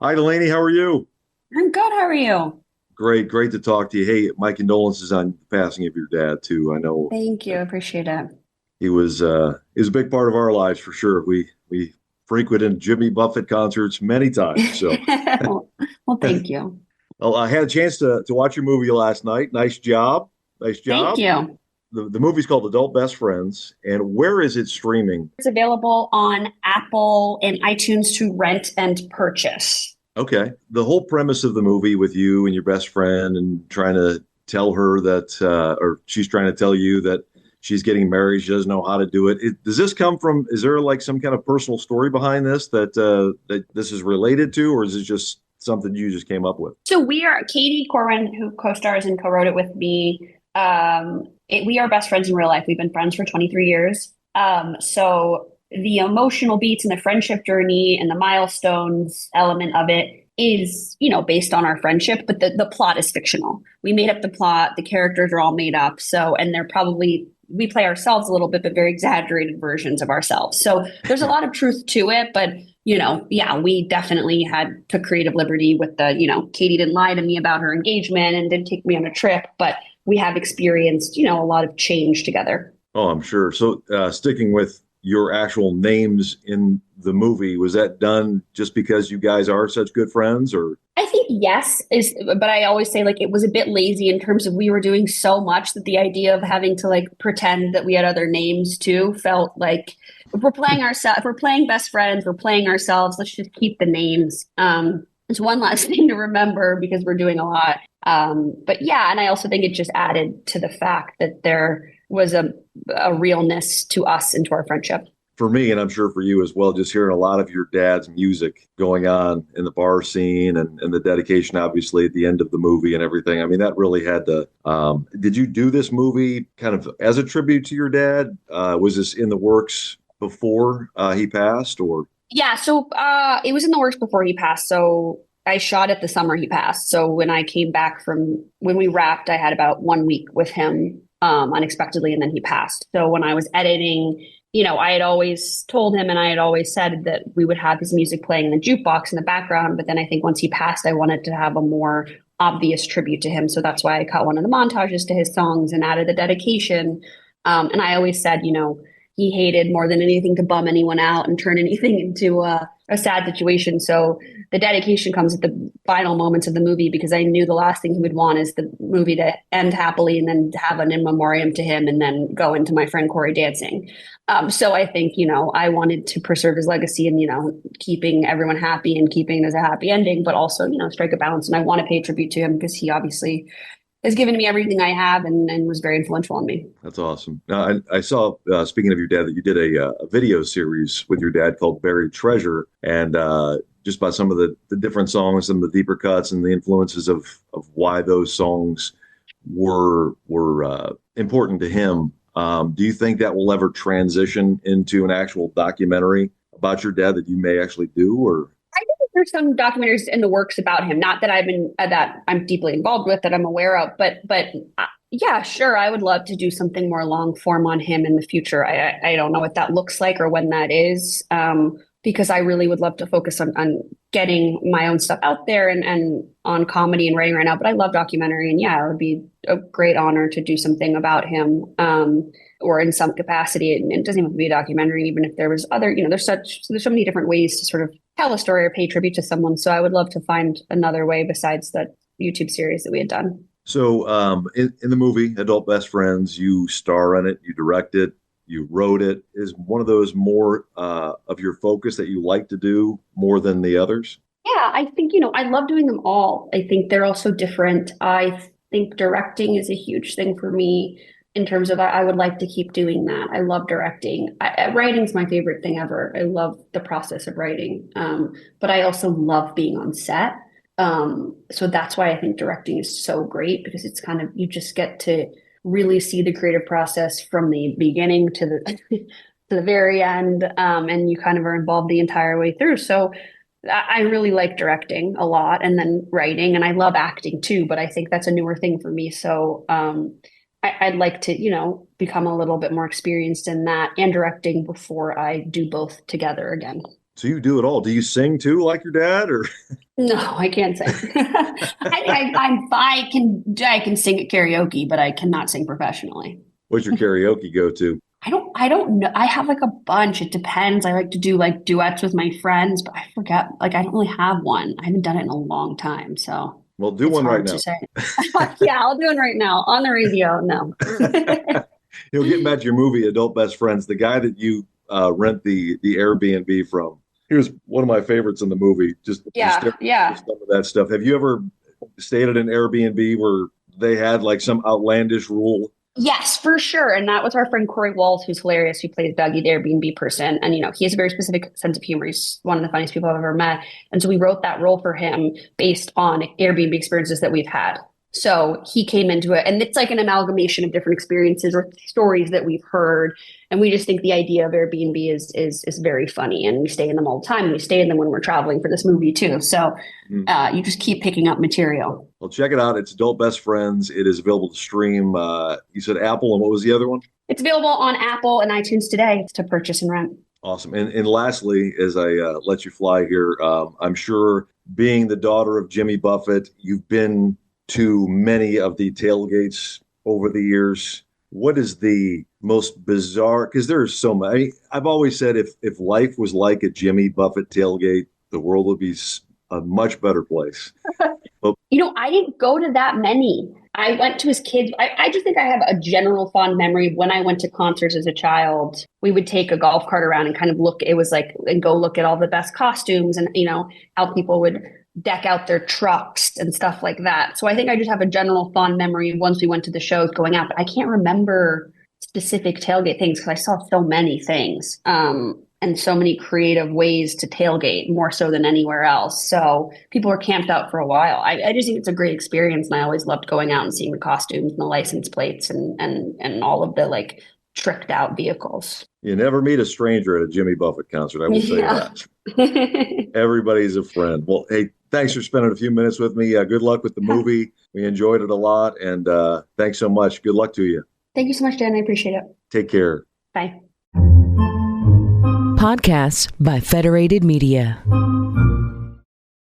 Hi, Delaney. How are you? I'm good. How are you? Great to talk to you. Hey, my condolences on the passing of your dad too. I know Thank you. that Appreciate it. he was a big part of our lives for sure. We frequented Jimmy Buffett concerts many times. So, well, thank you. well, I had a chance to watch your movie last night. Nice job, nice Thank job. you. The movie's called Adult Best Friends, and where is it streaming? It's available on Apple and iTunes to rent and purchase. Okay, the whole premise of the movie with you and your best friend and trying to tell her that, or she's trying to tell you that she's getting married, she doesn't know how to do it. Does this come from? Is there like some kind of personal story behind this that this is related to, or is it just something you just came up with? So we are Katie Corwin, who co-stars and co-wrote it with me. We are best friends in real life. We've been friends for 23 years. So the emotional beats and the friendship journey and the milestones element of it is, based on our friendship, but the plot is fictional. We made up the plot. The characters are all made up. So, and they're probably, we play ourselves a little bit, but very exaggerated versions of ourselves. So there's a lot of truth to it, but yeah, we definitely had took creative liberty with Katie didn't lie to me about her engagement and didn't take me on a trip, but we have experienced, a lot of change together. Oh, I'm sure. So, sticking with your actual names in the movie, was that done just because you guys are such good friends, or? I think yes is, but I always say like it was a bit lazy in terms of we were doing so much that the idea of having to like pretend that we had other names too felt like if we're playing ourselves, if we're playing best friends, we're playing ourselves. Let's just keep the names. It's one last thing to remember because we're doing a lot. But yeah, and I also think it just added to the fact that there was a realness to us and to our friendship. For me, and I'm sure for you as well, just hearing a lot of your dad's music going on in the bar scene and the dedication, obviously, at the end of the movie and everything. I mean, that really had to. Did you do this movie kind of as a tribute to your dad? Was this in the works before he passed, or? Yeah, so it was in the works before he passed. So I shot it the summer he passed. So when I came back from when we wrapped, I had about 1 week with him unexpectedly, and then he passed. So when I was editing, I had always told him and I had always said that we would have his music playing in the jukebox in the background. But then I think once he passed, I wanted to have a more obvious tribute to him. So that's why I cut one of the montages to his songs and added the dedication. And I always said, he hated more than anything to bum anyone out and turn anything into a sad situation. So the dedication comes at the final moments of the movie because I knew the last thing he would want is the movie to end happily and then have an in memoriam to him and then go into my friend Corey dancing. So I think, I wanted to preserve his legacy and, keeping everyone happy and keeping it as a happy ending, but also, strike a balance. And I want to pay tribute to him because he obviously has given me everything I have and was very influential on me. That's awesome. Now, I saw, speaking of your dad, that you did a video series with your dad called Buried Treasure, and just about some of the different songs and the deeper cuts and the influences of why those songs were important to him. Do you think that will ever transition into an actual documentary about your dad that you may actually do, or? I think there's some documentaries in the works about him, not that that I'm deeply involved with that I'm aware of, but yeah, sure, I would love to do something more long form on him in the future. I don't know what that looks like or when that is, because I really would love to focus on getting my own stuff out there and on comedy and writing right now. But I love documentary, and yeah, it would be a great honor to do something about him. Or in some capacity, and it doesn't even have to be a documentary, even if there was other, there's so many different ways to sort of tell a story or pay tribute to someone. So I would love to find another way besides the YouTube series that we had done. So, in the movie Adult Best Friends, you star in it, you direct it, you wrote it. Is one of those more of your focus that you like to do more than the others? Yeah, I think, I love doing them all. I think they're all so different. I think directing is a huge thing for me in terms of I would like to keep doing that. I love directing. Writing's my favorite thing ever. I love the process of writing. But I also love being on set. So that's why I think directing is so great because it's kind of, you just get to really see the creative process from the beginning to the to the very end, and you kind of are involved the entire way through. So I really like directing a lot and then writing, and I love acting too, but I think that's a newer thing for me. So I'd like to, become a little bit more experienced in that and directing before I do both together again. So you do it all. Do you sing too, like your dad, or No, I can't sing. I can sing at karaoke, but I cannot sing professionally. what's your karaoke go to? I don't know. I have like a bunch. It depends. I like to do like duets with my friends, but I forget. Like I don't really have one. I haven't done it in a long time, so Well, do it's one right hard to now. say. Yeah, I'll do it right now on the radio. No. Getting back to your movie, Adult Best Friends, the guy that you rent the Airbnb from, he was one of my favorites in the movie. Just Yeah, yeah. some of that stuff. Have you ever stayed at an Airbnb where they had like some outlandish rule? Yes, for sure. And that was our friend Corey Walls, who's hilarious, who plays Dougie, the Airbnb person. And, he has a very specific sense of humor. He's one of the funniest people I've ever met. And so we wrote that role for him based on Airbnb experiences that we've had. So he came into it, and it's like an amalgamation of different experiences or stories that we've heard. And we just think the idea of Airbnb is very funny. And we stay in them all the time. And we stay in them when we're traveling for this movie too. So you just keep picking up material. Well, check it out. It's Adult Best Friends. It is available to stream. You said Apple, and what was the other one? It's available on Apple and iTunes today. It's to purchase and rent. Awesome. And lastly, as I let you fly here, I'm sure being the daughter of Jimmy Buffett, you've been to many of the tailgates over the years. What is the most bizarre? Because there are so many. I've always said if life was like a Jimmy Buffett tailgate, the world would be a much better place. But, I didn't go to that many. I went to his kids. I just think I have a general fond memory of when I went to concerts as a child. We would take a golf cart around and kind of look. It was like, and go look at all the best costumes and, how people would deck out their trucks and stuff like that. So I think I just have a general fond memory once we went to the shows going out, but I can't remember specific tailgate things because I saw so many things. And so many creative ways to tailgate, more so than anywhere else. So people were camped out for a while. I just think it's a great experience, and I always loved going out and seeing the costumes and the license plates and all of the like tricked out vehicles. you never meet a stranger at a Jimmy Buffett concert. I will say that. Everybody's a friend. Well, hey, thanks for spending a few minutes with me. Good luck with the movie. We enjoyed it a lot, and thanks so much. Good luck to you. Thank you so much, Dan. I appreciate it. Take care. Bye. Podcasts by Federated Media.